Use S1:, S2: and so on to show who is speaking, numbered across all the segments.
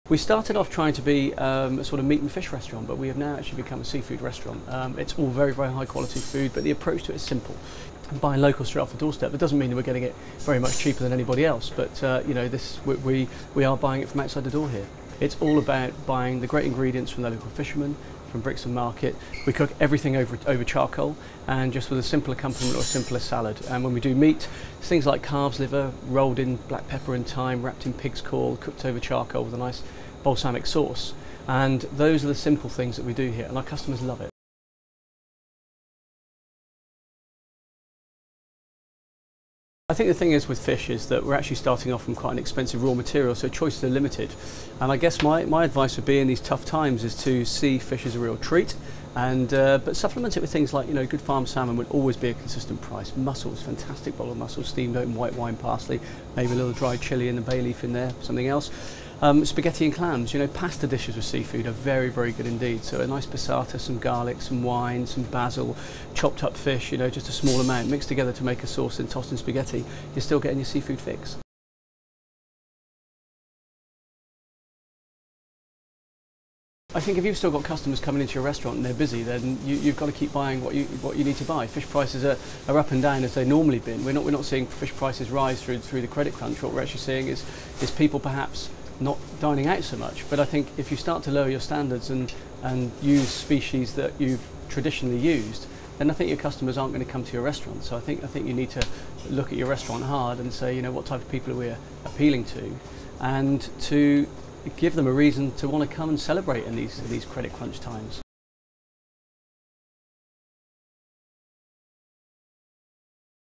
S1: We started off trying to be a sort of meat and fish restaurant, but we have now actually become a seafood restaurant. It's all very, very high quality food, but the approach to it is simple. Buying local straight off the doorstep. It doesn't mean that we're getting it very much cheaper than anybody else, but you know, we are buying it from outside the door here. It's all about buying the great ingredients from the local fishermen, from Brixton Market. We cook everything over charcoal, and just with a simple accompaniment or a simpler salad. And when we do meat, it's things like calves liver rolled in black pepper and thyme, wrapped in pig's caul, cooked over charcoal with a nice balsamic sauce. And those are the simple things that we do here, and our customers love it. I think the thing is with fish is that we're actually starting off from quite an expensive raw material, so choices are limited. And I guess my advice would be in these tough times is to see fish as a real treat, and but supplement it with things like, you know, good farm salmon would always be a consistent price. Mussels, fantastic bowl of mussels, steamed out in white wine, parsley, maybe a little dried chilli and the bay leaf in there, something else. Spaghetti and clams, you know, pasta dishes with seafood are very, very good indeed. So a nice passata, some garlic, some wine, some basil, chopped up fish, you know, just a small amount mixed together to make a sauce and tossed in spaghetti. You're still getting your seafood fix. I think if you've still got customers coming into your restaurant and they're busy, then you've got to keep buying what you need to buy. Fish prices are up and down as they've normally been. We're not seeing fish prices rise through the credit crunch. What we're actually seeing is people perhaps not dining out so much. But I think if you start to lower your standards and use species that you've traditionally used, then I think your customers aren't going to come to your restaurant. So I think you need to look at your restaurant hard and say, you know, what type of people are we appealing to, and to give them a reason to want to come and celebrate in these credit crunch times.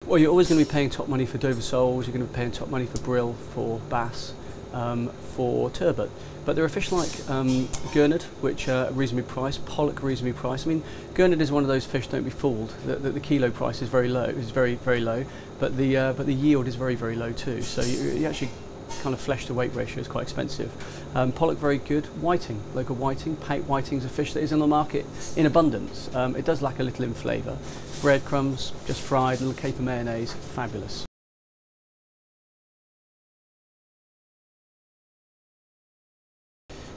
S1: Well, you're always going to be paying top money for Dover soles, you're going to be paying top money for brill, for bass, for turbot. But there are fish like gurnard, which are reasonably priced, pollock reasonably priced. I mean, gurnard is one of those fish, don't be fooled. The kilo price is very low, very low, but the yield is very, very low too. So you actually kind of flesh to weight ratio is quite expensive. Pollock very good. Whiting, local whiting, pike whiting is a fish that is on the market in abundance. It does lack a little in flavour. Breadcrumbs, just fried, little caper mayonnaise, fabulous.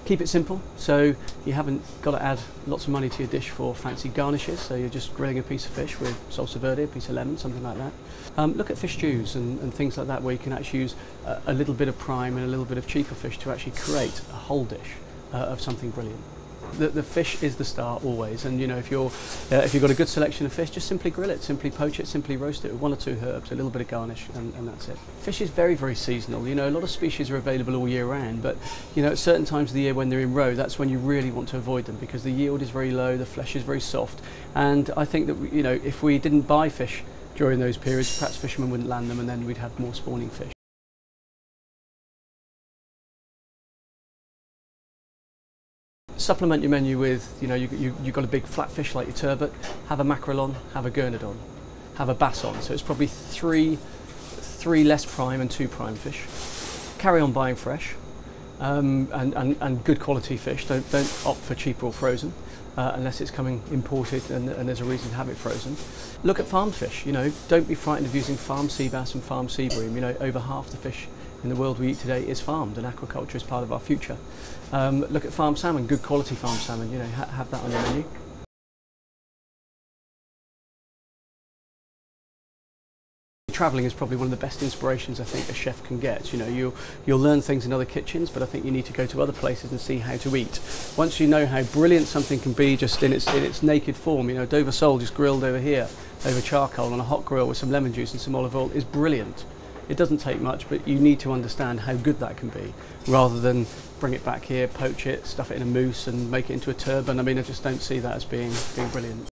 S1: Keep it simple, so you haven't got to add lots of money to your dish for fancy garnishes, so you're just grilling a piece of fish with salsa verde, a piece of lemon, something like that. Look at fish stews and things like that, where you can actually use a little bit of prime and a little bit of cheaper fish to actually create a whole dish of something brilliant. The fish is the star always, and you know, if you've got a good selection of fish, just simply grill it, simply poach it, simply roast it with one or two herbs, a little bit of garnish, and that's it. Fish is very, very seasonal. You know, a lot of species are available all year round, but you know, at certain times of the year when they're in roe, that's when you really want to avoid them, because the yield is very low, the flesh is very soft, and I think that you know, if we didn't buy fish during those periods, perhaps fishermen wouldn't land them, and then we'd have more spawning fish. Supplement your menu with, you know, you've got a big flat fish like your turbot, have a mackerel on, have a gurnard on, have a bass on. So it's probably three less prime and 2 prime fish. Carry on buying fresh and good quality fish. Don't opt for cheaper or frozen unless it's coming imported and there's a reason to have it frozen. Look at farmed fish. You know, don't be frightened of using farmed sea bass and farmed sea bream. You know, over half the fish in the world we eat today is farmed, and aquaculture is part of our future. Look at farmed salmon, good quality farmed salmon, you know, have that on your menu. Travelling is probably one of the best inspirations I think a chef can get. You know, you'll learn things in other kitchens, but I think you need to go to other places and see how to eat. Once you know how brilliant something can be just in its naked form, you know, Dover sole just grilled over here, over charcoal on a hot grill with some lemon juice and some olive oil is brilliant. It doesn't take much, but you need to understand how good that can be, rather than bring it back here, poach it, stuff it in a mousse and make it into a turban. I mean, I just don't see that as being brilliant.